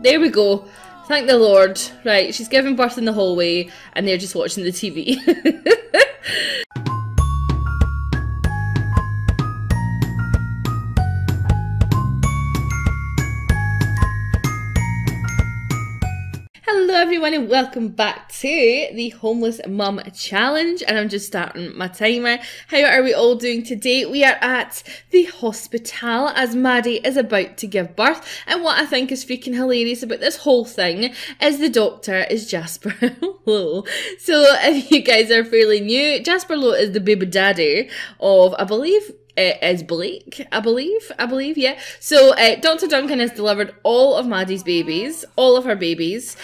There we go. Thank the Lord. Right, she's giving birth in the hallway and they're just watching the TV. Hello everyone and welcome back to the Homeless Mum Challenge, and I'm just starting my timer. How are we all doing today? We are at the hospital as Maddie is about to give birth, and what I think is freaking hilarious about this whole thing is the doctor is Jasper Lowe. So if you guys are fairly new, Jasper Lowe is the baby daddy of, I believe, is Blake, I believe, yeah. So, Dr. Duncan has delivered all of Maddie's babies, all of her babies,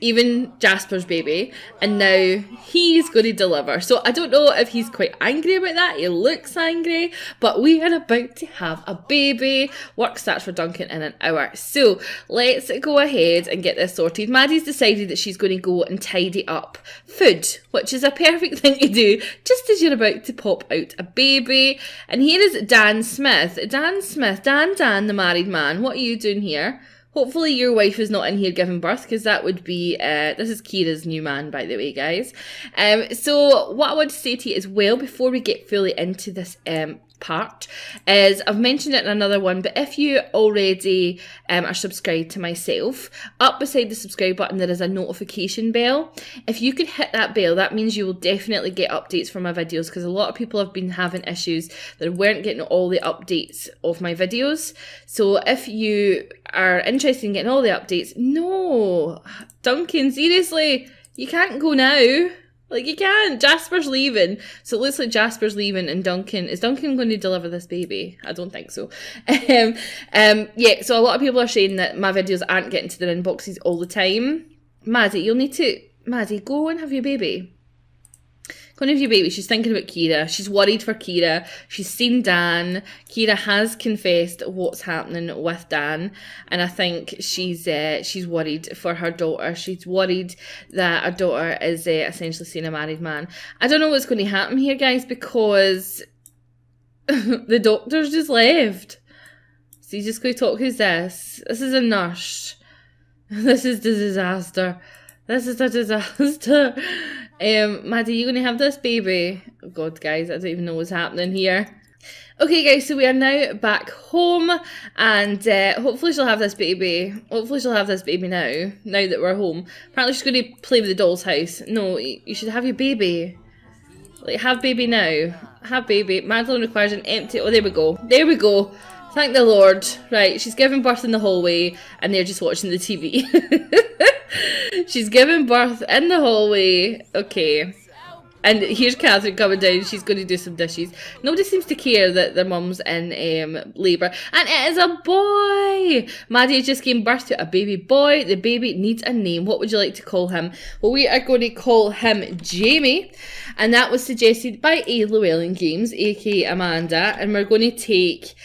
even Jasper's baby, and now he's going to deliver. So I don't know if he's quite angry about that. He looks angry, but we are about to have a baby. Work starts for Duncan in an hour. So let's go ahead and get this sorted. Maddie's decided that she's going to go and tidy up food, which is a perfect thing to do just as you're about to pop out a baby. And here is Dan Smith. Dan, the married man. What are you doing here? Hopefully your wife is not in here giving birth, because that would be, this is Kira's new man, by the way, guys. So what I want to say to you as well, before we get fully into this part, is I've mentioned it in another one, but if you already are subscribed to myself, up beside the subscribe button there is a notification bell. If you could hit that bell, that means you will definitely get updates from my videos, because a lot of people have been having issues that weren't getting all the updates of my videos. So if you are interested in getting all the updates, no, Duncan, seriously, you can't go now. Like, you can't. Jasper's leaving. So it looks like Jasper's leaving and is Duncan going to deliver this baby? I don't think so. Yeah, so a lot of people are saying that my videos aren't getting to their inboxes all the time. Maddie, you'll need to, Maddie, go and have your baby. Go and have your baby. She's thinking about Kira. She's worried for Kira. She's seen Dan. Kira has confessed what's happening with Dan, and I think she's worried for her daughter. She's worried that her daughter is essentially seeing a married man. I don't know what's going to happen here, guys, because the doctor's just left. So he's just going to talk. Who's this? This is a nurse. This is the disaster. This is a disaster. Maddie, you gonna have this baby? Oh God, guys, I don't even know what's happening here. Okay, guys, so we are now back home, and hopefully she'll have this baby. Hopefully she'll have this baby now that we're home. Apparently she's going to play with the doll's house. No, you should have your baby. Like, have baby now. Have baby. Madeline requires an empty... Oh, there we go. There we go. Thank the Lord. Right, she's giving birth in the hallway, and they're just watching the TV. She's giving birth in the hallway. Okay. And here's Catherine coming down. She's going to do some dishes. Nobody seems to care that their mum's in labour. And it is a boy! Maddie just gave birth to a baby boy. The baby needs a name. What would you like to call him? Well, we are going to call him Jamie. And that was suggested by A. Llewellyn Games, aka Amanda. And we're going to take...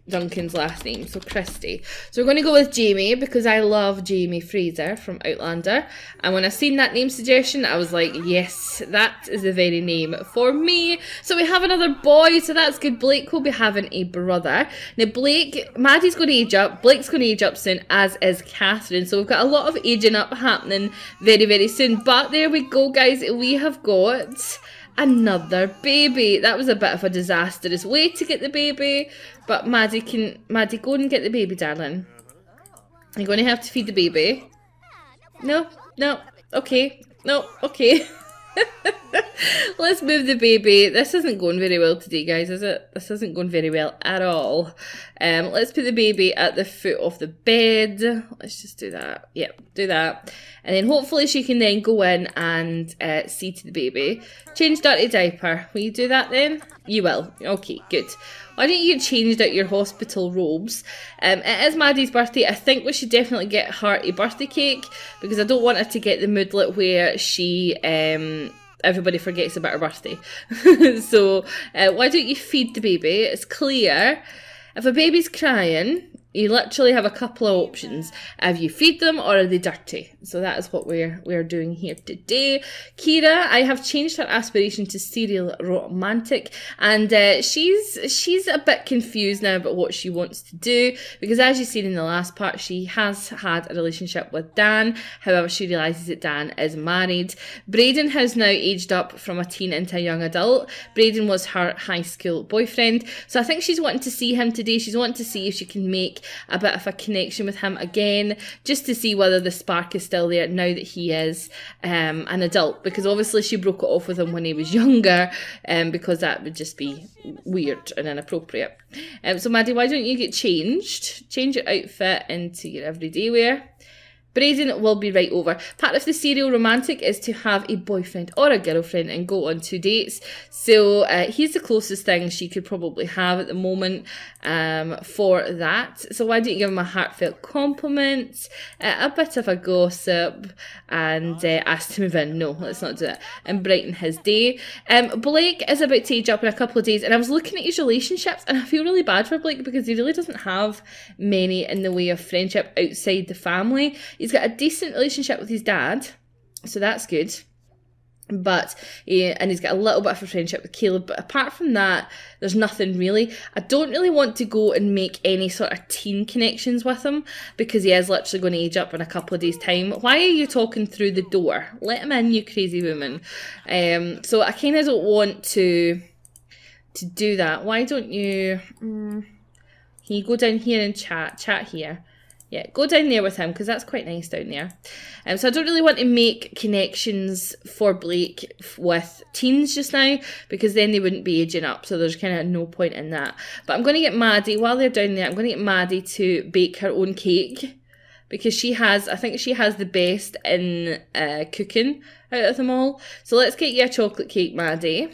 Duncan's last name, so Christy. So we're going to go with Jamie, because I love Jamie Fraser from Outlander. And when I seen that name suggestion, I was like, yes, that is the very name for me. So we have another boy, so that's good. Blake will be having a brother. Now Maddie's going to age up, Blake's going to age up soon, as is Catherine. So we've got a lot of aging up happening very, very soon. But there we go, guys, we have got... another baby. That was a bit of a disastrous way to get the baby, but Maddie, go and get the baby, darling. You're going to have to feed the baby. No, okay, no, okay. Let's move the baby. This isn't going very well today, guys, is it? This isn't going very well at all. Let's put the baby at the foot of the bed. Let's just do that. Yep, do that. And then hopefully she can then go in and see to the baby. Change dirty diaper. Will you do that then? You will. Okay, good. Why don't you get changed out your hospital robes? It is Maddie's birthday. I think we should definitely get her a birthday cake, because I don't want her to get the moodlet where she... everybody forgets about her birthday. So why don't you feed the baby? It's clear. If a baby's crying, You literally have a couple of options. Have you feed them or are they dirty? So that is what we're doing here today. Kira, I have changed her aspiration to serial romantic, and she's a bit confused now about what she wants to do, because as you've seen in the last part, she has had a relationship with Dan. However, she realises that Dan is married. Brayden has now aged up from a teen into a young adult. Brayden was her high school boyfriend, so I think she's wanting to see him today. She's wanting to see if she can make a bit of a connection with him again, just to see whether the spark is still there now that he is an adult, because obviously she broke it off with him when he was younger, because that would just be weird and inappropriate. So Maddie, why don't you get changed? Change your outfit into your everyday wear. Brayden will be right over. Part of the serial romantic is to have a boyfriend or a girlfriend and go on 2 dates. So he's the closest thing she could probably have at the moment for that. So why don't you give him a heartfelt compliment, a bit of a gossip, and ask to move in. No, let's not do it. And brighten his day. Blake is about to age up in a couple of days, and I was looking at his relationships, and I feel really bad for Blake because he really doesn't have many in the way of friendship outside the family. He's got a decent relationship with his dad, so that's good. But and he's got a little bit of a friendship with Caleb, but apart from that, there's nothing really. I don't really want to go and make any sort of teen connections with him, because he is literally going to age up in a couple of days' time. Why are you talking through the door? Let him in, you crazy woman. So I kind of don't want to do that. Why don't you? Can you go down here and chat here? Yeah, go down there with him, because that's quite nice down there. So I don't really want to make connections for Blake with teens just now, because then they wouldn't be aging up, so there's kind of no point in that. But I'm going to get Maddie, while they're down there, I'm going to get Maddie to bake her own cake, because I think she has the best in cooking out of them all. So let's get you a chocolate cake, Maddie.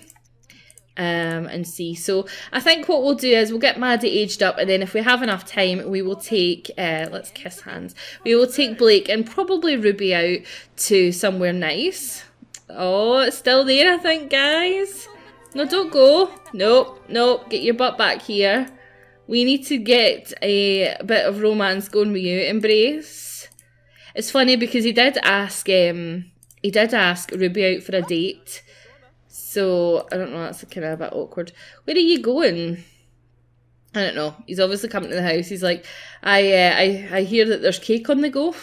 And see. So I think what we'll do is we'll get Maddie aged up, and then if we have enough time, we will take, let's kiss hands, we will take Blake and probably Ruby out to somewhere nice. Oh, it's still there, I think, guys. No, don't go. Nope, nope, get your butt back here. We need to get a bit of romance going with you. Embrace. It's funny because he did ask Ruby out for a date. So, I don't know, that's kind of a bit awkward. Where are you going? I don't know. He's obviously coming to the house. He's like, I hear that there's cake on the go.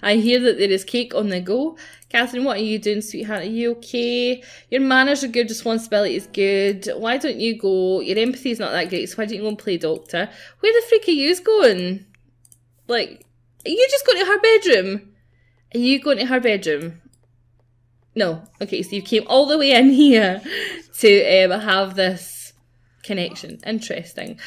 I hear that there is cake on the go. Catherine, what are you doing, sweetheart? Are you okay? Your manners are good, responsibility is good. Why don't you go? Your empathy is not that great, so why don't you go and play doctor? Where the freak are you going? Like, are you just going to her bedroom? Are you going to her bedroom? No. Okay, so you came all the way in here to have this connection. Interesting.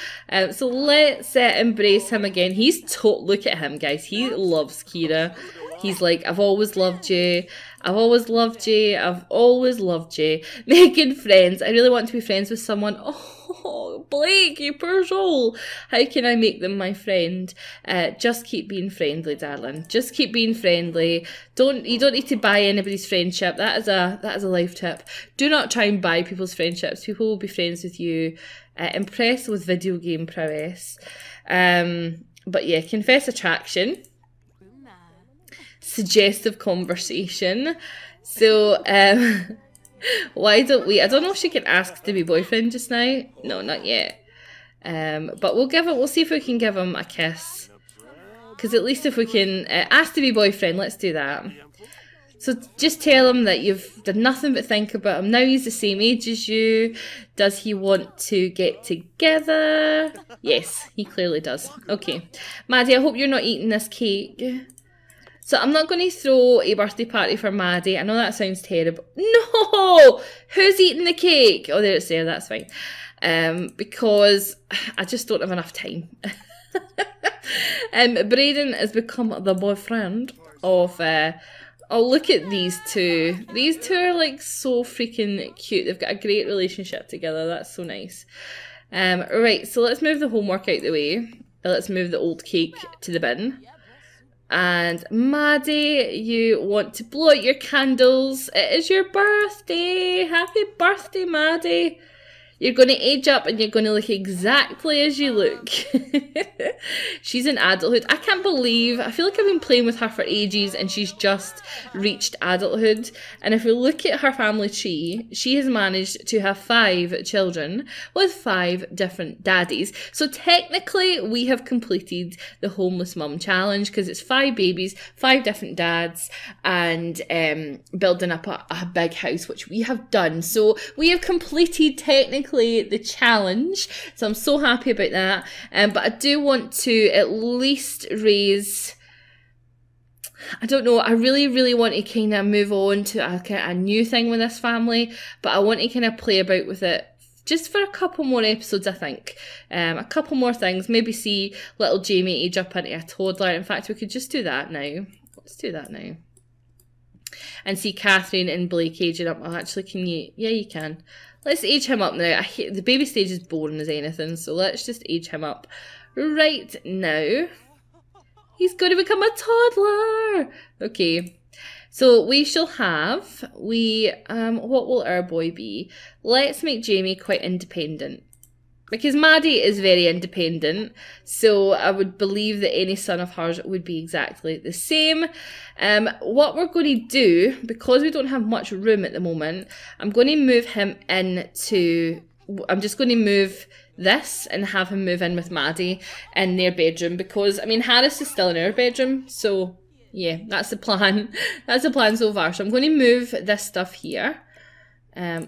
So let's embrace him again. Look at him, guys. He loves Kira. He's like, I've always loved you. I've always loved you. I've always loved you. Making friends. I really want to be friends with someone. Oh, Blake, you poor soul. How can I make them my friend? Just keep being friendly, darling. Just keep being friendly. You don't need to buy anybody's friendship. That is a life tip. Do not try and buy people's friendships. People will be friends with you. Impressed with video game prowess. But yeah, confess attraction. Suggestive conversation. So, why don't we? I don't know if she can ask to be boyfriend just now. No, not yet. But we'll see if we can give him a kiss. Because at least if we can ask to be boyfriend, let's do that. So just tell him that you've done nothing but think about him. Now he's the same age as you. Does he want to get together? Yes, he clearly does. Okay. Maddie, I hope you're not eating this cake. So I'm not going to throw a birthday party for Maddie. I know that sounds terrible. No! Who's eating the cake? Oh, there it's there. That's fine. Because I just don't have enough time. Brayden has become the boyfriend of... oh, look at these two. These two are like so freaking cute. They've got a great relationship together. That's so nice. Right, so let's move the homework out the way. Let's move the old cake to the bin. And Maddie, you want to blow out your candles. It is your birthday. Happy birthday, Maddie. You're going to age up and you're going to look exactly as you look. She's in adulthood. I can't believe, I feel like I've been playing with her for ages and she's just reached adulthood. And if we look at her family tree, she has managed to have 5 children with 5 different daddies. So technically we have completed the homeless mum challenge because it's 5 babies, 5 different dads, and building up a big house, which we have done. So we have completed technically the challenge. So I'm so happy about that. But I do want to at least raise, I don't know, I really want to kind of move on to a new thing with this family, but I want to kind of play about with it just for a couple more episodes, I think. A couple more things, maybe see little Jamie age up into a toddler. In fact, we could just do that now. Let's do that now. And see Catherine and Blake aging up. Well, actually, can you? Yeah, you can. Let's age him up now. I hate, the baby stage is boring as anything, so let's just age him up right now. He's going to become a toddler. Okay, so we shall have, what will our boy be? Let's make Jamie quite independent. Because Maddie is very independent, so I would believe that any son of hers would be exactly the same. What we're going to do, because we don't have much room at the moment, I'm going to move him into, I'm just going to move this and have him move in with Maddie in their bedroom, because, I mean, Harris is still in our bedroom, so yeah, that's the plan. That's the plan so far. So I'm going to move this stuff here.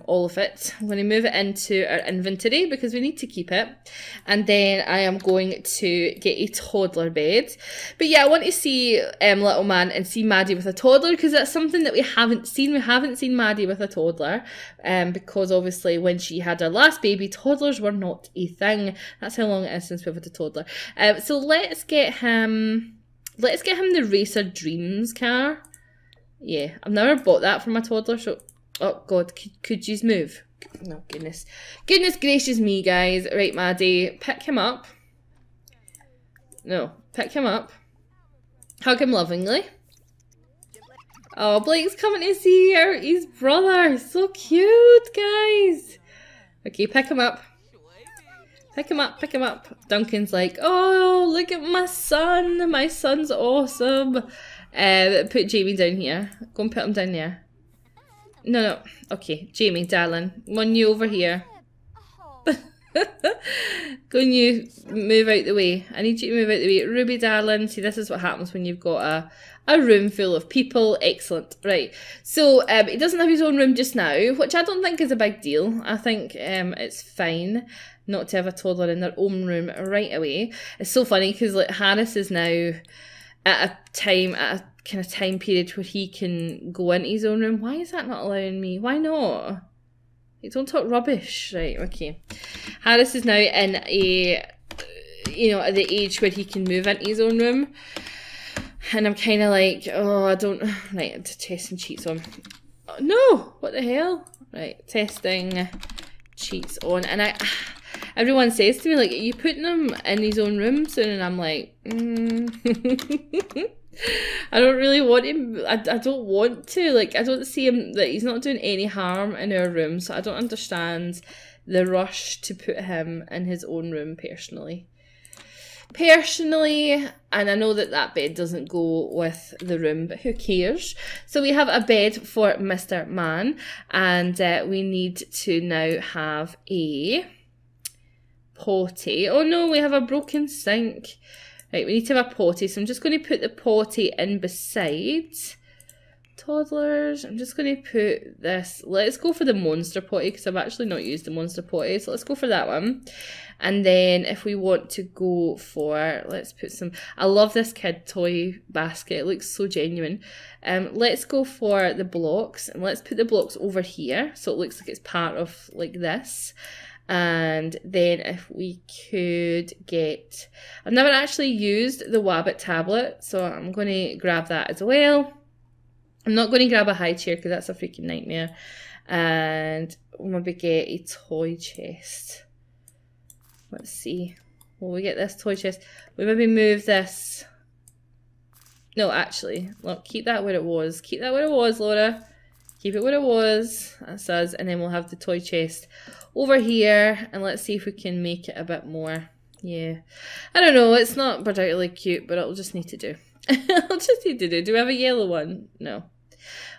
All of it. I'm going to move it into our inventory because we need to keep it. And then I am going to get a toddler bed. But yeah, I want to see little man and see Maddie with a toddler, because that's something that we haven't seen. We haven't seen Maddie with a toddler because obviously when she had her last baby, toddlers were not a thing. That's how long it is since we've had a toddler. So let's get him the Racer Dreams car. Yeah, I've never bought that for my toddler, so oh God, could you move? No, goodness gracious me, guys. Right, Maddie, pick him up. No, pick him up. Hug him lovingly. Oh, Blake's coming to see his brother. So cute, guys. Okay, pick him up. Pick him up, pick him up. Duncan's like, oh, look at my son. My son's awesome. Put Jamie down here. Go and put him down there. No. Okay, Jamie, darling. Want you over here. Go and you move out the way. I need you to move out the way. Ruby, darling. See, this is what happens when you've got a room full of people. Excellent. Right. So, he doesn't have his own room just now, which I don't think is a big deal. I think it's fine not to have a toddler in their own room right away. It's so funny because like Harris is now at a kind of time period where he can go into his own room. Why is that not allowing me? Why not? Don't talk rubbish. Right, okay. Harris is now in a, at the age where he can move into his own room. And I'm kind of like, oh, I don't, right, testing cheats on. Oh, no, what the hell? Right, testing cheats on. And everyone says to me, like, are you putting him in his own room soon? And I'm like, I don't really want him, I don't want to, like, I don't see him, that he's not doing any harm in our room, so I don't understand the rush to put him in his own room personally. And I know that bed doesn't go with the room, but who cares? So we have a bed for Mr. Man, and we need to now have a potty. Oh no, we have a broken sink. Right, we need to have a potty, so I'm just going to put the potty in beside toddlers. I'm just going to put this, let's go for the monster potty, because I've actually not used the monster potty, so let's go for that one. And then if we want to go for, let's put some, I love this kid toy basket, it looks so genuine. Let's go for the blocks, and let's put the blocks over here, so it looks like it's part of like this. And then if we could get, I've never actually used the Wabbit tablet, so I'm going to grab that as well. I'm not going to grab a high chair because that's a freaking nightmare. And maybe get a toy chest. Let's see. Will we get this toy chest? We maybe move this. No, actually, look, keep that where it was. Keep that where it was, Laura. Keep it where it was. That's us. And then we'll have the toy chest over here. And let's see if we can make it a bit more. Yeah. I don't know. It's not particularly cute, but it'll just need to do. It'll just need to do. Do we have a yellow one? No.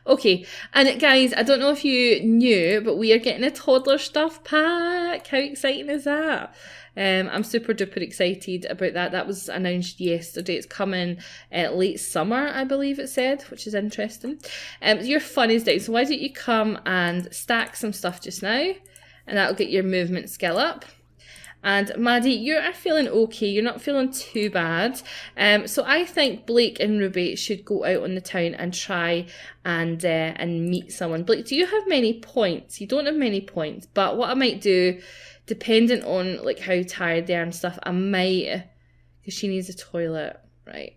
Okay. And guys, I don't know if you knew, but we are getting a toddler stuff pack. How exciting is that? I'm super duper excited about that. That was announced yesterday. It's coming late summer, I believe it said, which is interesting. Your fun is down. So why don't you come and stack some stuff just now, and that'll get your movement skill up. And Maddie, you are feeling okay. You're not feeling too bad. So I think Blake and Ruby should go out on the town and try and meet someone. Blake, do you have many points? You don't have many points, but what I might do, depending on like how tired they are and stuff, I might, because she needs a toilet, right?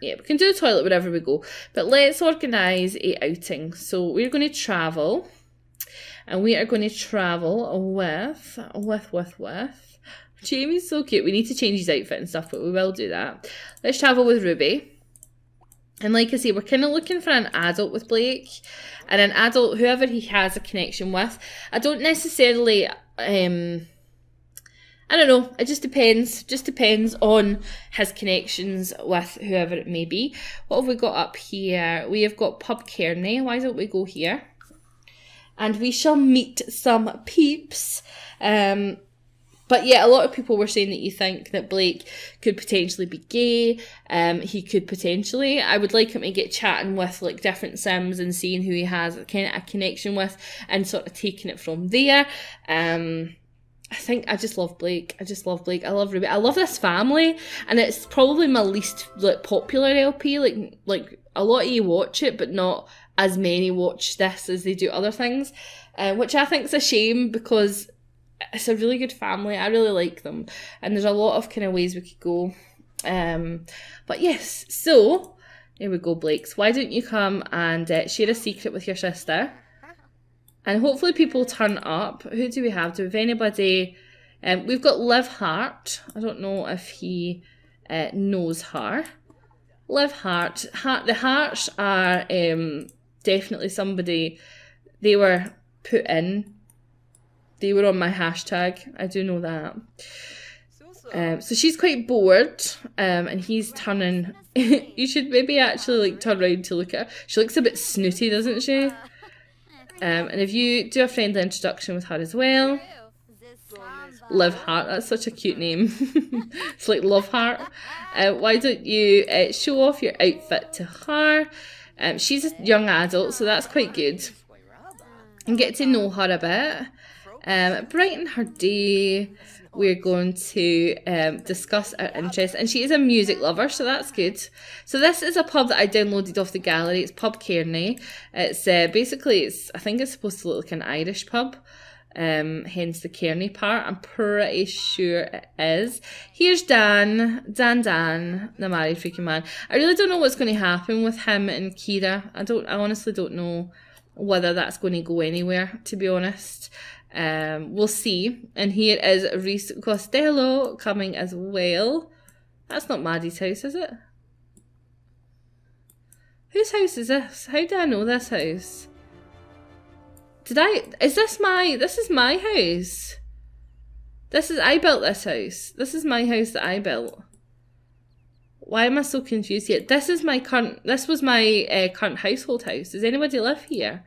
Yeah, we can do the toilet wherever we go. But let's organise a outing. So we're going to travel, and we are going to travel with Jamie's so cute. We need to change his outfit and stuff, but we will do that. Let's travel with Ruby. And like I say, we're kind of looking for an adult with Blake. And an adult, whoever he has a connection with. I don't necessarily, I don't know. It just depends. Just depends on his connections with whoever it may be. What have we got up here? We have got Pub Kearney. Why don't we go here? And we shall meet some peeps. But yeah, a lot of people were saying that you think that Blake could potentially be gay. He could potentially. I would like him to get chatting with like different Sims and seeing who he has a connection with and sort of taking it from there. I think I just love Blake. I just love Blake. I love Ruby. I love this family, and it's probably my least like popular LP. Like a lot of you watch it, but not as many watch this as they do other things, which I think is a shame because it's a really good family. I really like them, and there's a lot of kind of ways we could go. But yes, so here we go, Blake. So why don't you come and share a secret with your sister, and hopefully people turn up. Who do we have? Do we have anybody? We've got Liv Hart. I don't know if he knows her. Liv Hart. The Harts are definitely somebody. They were put in. They were on my hashtag. I do know that. So she's quite bored, and he's turning. You should maybe actually like turn around to look at her. She looks a bit snooty, doesn't she? And if you do a friendly introduction with her as well. Liv Hart, that's such a cute name. It's like Love Heart. Why don't you show off your outfit to her? She's a young adult, so that's quite good. And get to know her a bit. Brighten her day. We're going to discuss our interests, and she is a music lover, so that's good. So this is a pub that I downloaded off the gallery. It's Pub Kearney. It's basically, I think it's supposed to look like an Irish pub, hence the Kearney part. I'm pretty sure it is. Here's Dan, the married freaking man. I really don't know what's going to happen with him and Kira. I honestly don't know whether that's going to go anywhere, to be honest. We'll see. And here is Reese Costello coming as well. That's not Maddie's house, is it? Whose house is this? How do I know this house? This is my house. I built this house. This is my house that I built. Why am I so confused here? This was my current household house. Does anybody live here?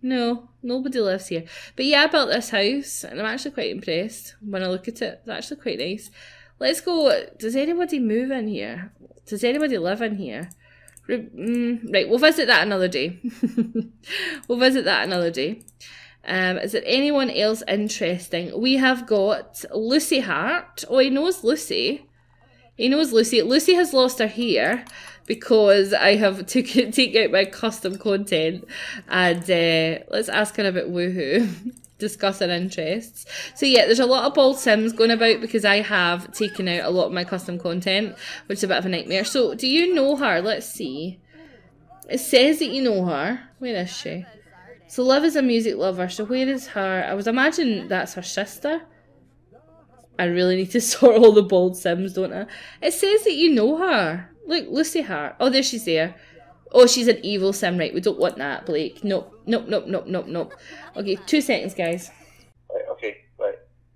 No, nobody lives here. But yeah, I built this house, and I'm actually quite impressed when I look at it. It's actually quite nice. Let's go. Does anybody move in here? Does anybody live in here? Right, we'll visit that another day. We'll visit that another day. Is there anyone else interesting? We have got Lucy Hart. Oh, he knows Lucy. He knows Lucy. Lucy has lost her hair because I have taken out my custom content, and let's ask her about woohoo. Discuss her interests. So yeah, there's a lot of bald Sims going about because I have taken out a lot of my custom content, which is a bit of a nightmare. So do you know her? Let's see. It says that you know her. Where is she? So Liv is a music lover. So where is her? I would imagine that's her sister. I really need to sort all the bald Sims, don't I? It says that you know her. Look, Lucy Hart. Oh, there she's there. Oh, she's an evil sim, right? We don't want that, Blake. Nope, nope, nope, nope, nope, nope. Okay, 2 seconds, guys. Right, okay, right.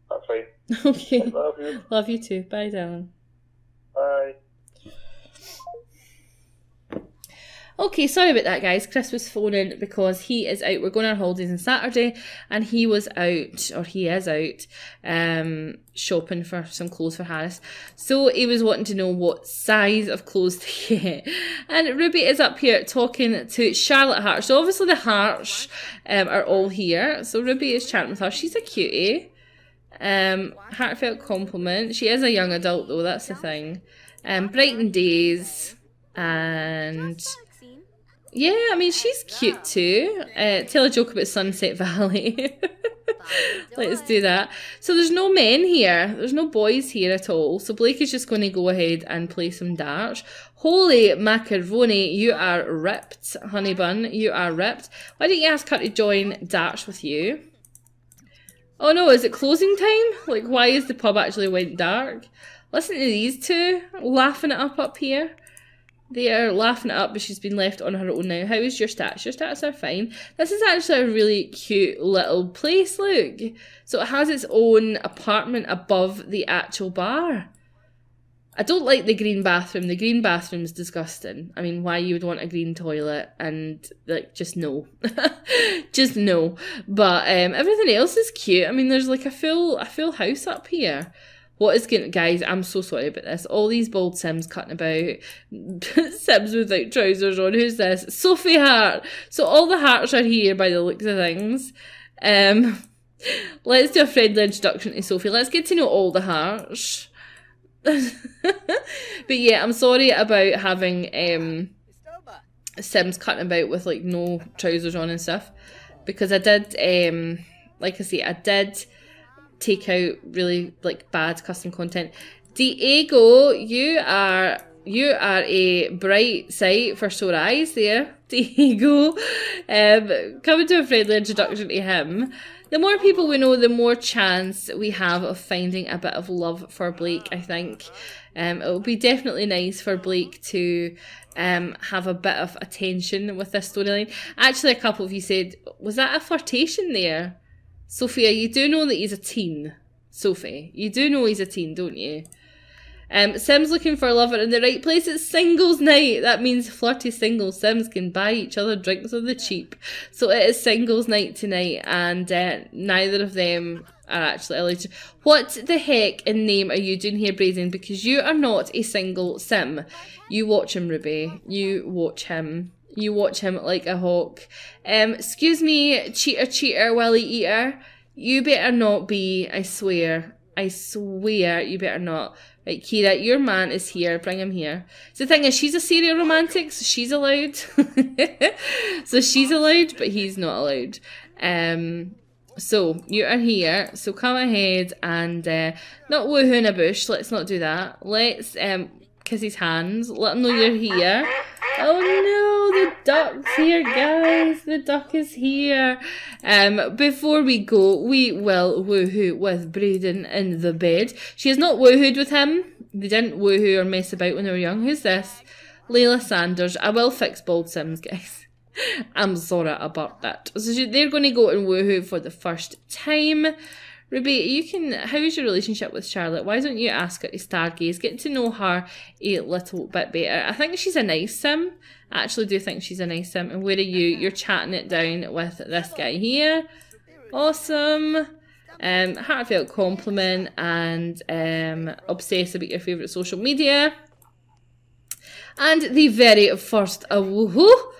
That's fine. Okay. I love you. Love you too. Bye, darling. Bye. Okay, sorry about that, guys. Chris was phoning because he is out. We're going on holidays on Saturday, and he was out, or he is out, shopping for some clothes for Harris. So he was wanting to know what size of clothes to get. And Ruby is up here talking to Charlotte Harsh. So obviously the Harsh are all here. So Ruby is chatting with her. She's a cutie. Heartfelt compliment. She is a young adult though, that's the thing. Brighten Days, and yeah, I mean, she's cute too. Tell a joke about Sunset Valley. Let's do that. So there's no men here. There's no boys here at all. So Blake is just going to go ahead and play some darts. Holy macaroni, you are ripped, honey bun. You are ripped. Why don't you ask her to join darts with you? Oh no, is it closing time? Like, why is the pub actually went dark? Listen to these two laughing it up here. They are laughing it up, but she's been left on her own now. How is your stats? Your stats are fine. This is actually a really cute little place, look. So it has its own apartment above the actual bar. I don't like the green bathroom. The green bathroom's disgusting. I mean, why you would want a green toilet and, like, just no. Just no. But everything else is cute. I mean, there's like a full house up here. What is going to, guys, I'm so sorry about this. All these bald Sims cutting about. Sims without trousers on. Who's this? Sophie Hart. So all the Harts are here by the looks of things. Let's do a friendly introduction to Sophie. Let's get to know all the Harts. But yeah, I'm sorry about having Sims cutting about with like no trousers on and stuff. Because I did, like I say, I did take out really like bad custom content. Diego, you are a bright sight for sore eyes there, Diego. Coming to a friendly introduction to him. The more people we know, the more chance we have of finding a bit of love for Blake, I think. It will be definitely nice for Blake to have a bit of attention with this storyline. Actually, a couple of you said, was that a flirtation there? Sophia, you do know that he's a teen. Sophie, you do know he's a teen, don't you? Sim's looking for a lover in the right place. It's singles night. That means flirty single Sims can buy each other drinks on the cheap. So it is singles night tonight, and neither of them are actually allowed to. What the heck in name are you doing here, Brazen? Because you are not a single Sim. You watch him, Ruby. You watch him. You watch him like a hawk. Excuse me, cheater, willy eater. You better not be, I swear. I swear you better not. Right, Kira, your man is here. Bring him here. So the thing is, she's a serial romantic, so she's allowed. So she's allowed, but he's not allowed. So you are here. So come ahead and not woohoo in a bush. Let's not do that. Let's kiss his hands. Let him know you're here. Oh no, the duck's here, guys. The duck is here. Before we go, we will woohoo with Braden in the bed. She has not woohooed with him. They didn't woohoo or mess about when they were young. Who's this? Layla Sanders. I will fix bald Sims, guys. I'm sorry about that. So they're going to go and woohoo for the first time. Ruby, you can. How's your relationship with Charlotte? Why don't you ask her to stargaze? Get to know her a little bit better. I think she's a nice Sim. I actually do think she's a nice Sim. And where are you? You're chatting it down with this guy here. Awesome. Heartfelt compliment and obsessed about your favourite social media. And the very first woohoo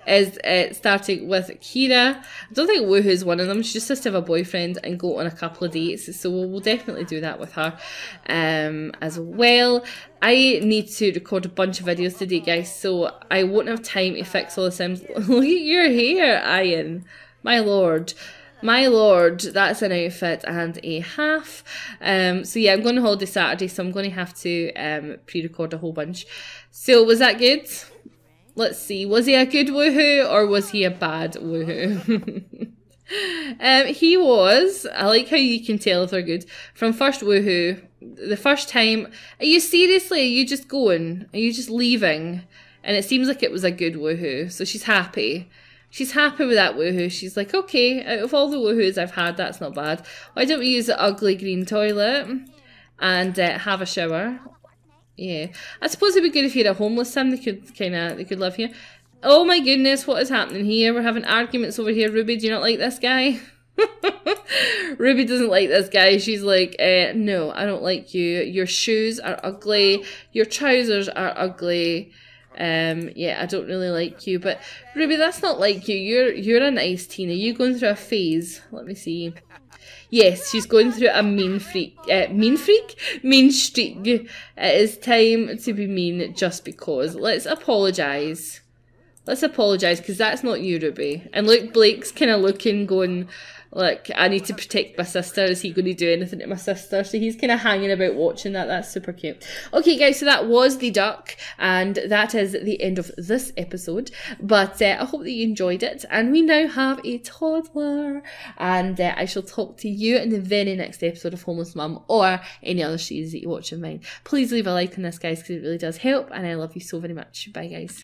is starting with Kira. I don't think woohoo is one of them. She just has to have a boyfriend and go on a couple of dates. So we'll definitely do that with her as well. I need to record a bunch of videos today, guys, so I won't have time to fix all the Sims. Look at your hair, Ian. My lord. My lord, that's an outfit and a half. So yeah, I'm going on holiday Saturday, so I'm going to have to pre-record a whole bunch. So was that good? Let's see, was he a good woohoo or was he a bad woohoo? He was. I like how you can tell if they're good. From first woohoo, the first time. Are you seriously, are you just going? Are you just leaving? And it seems like it was a good woohoo. So she's happy. She's happy with that woohoo. She's like, okay, out of all the woohoos I've had, that's not bad. Why don't we use the ugly green toilet and have a shower? Yeah. I suppose it'd be good if you had a homeless sim. They could live here. Oh my goodness, what is happening here? We're having arguments over here. Ruby, do you not like this guy? Ruby doesn't like this guy. She's like, no, I don't like you. Your shoes are ugly. Your trousers are ugly. Yeah, I don't really like you. But Ruby, that's not like you. You're a nice teen. Are you going through a phase? Let me see. Yes, she's going through a mean streak. It is time to be mean just because. Let's apologise. Let's apologise, because that's not you, Ruby. And look, Blake's kind of looking, going, look, I need to protect my sister. Is he going to do anything to my sister? So he's kind of hanging about watching that. That's super cute. Okay, guys, so that was the duck. And that is the end of this episode. But I hope that you enjoyed it. And we now have a toddler. And I shall talk to you in the very next episode of Homeless Mum, or any other series that you watch of mine. Please leave a like on this, guys, because it really does help. And I love you so very much. Bye, guys.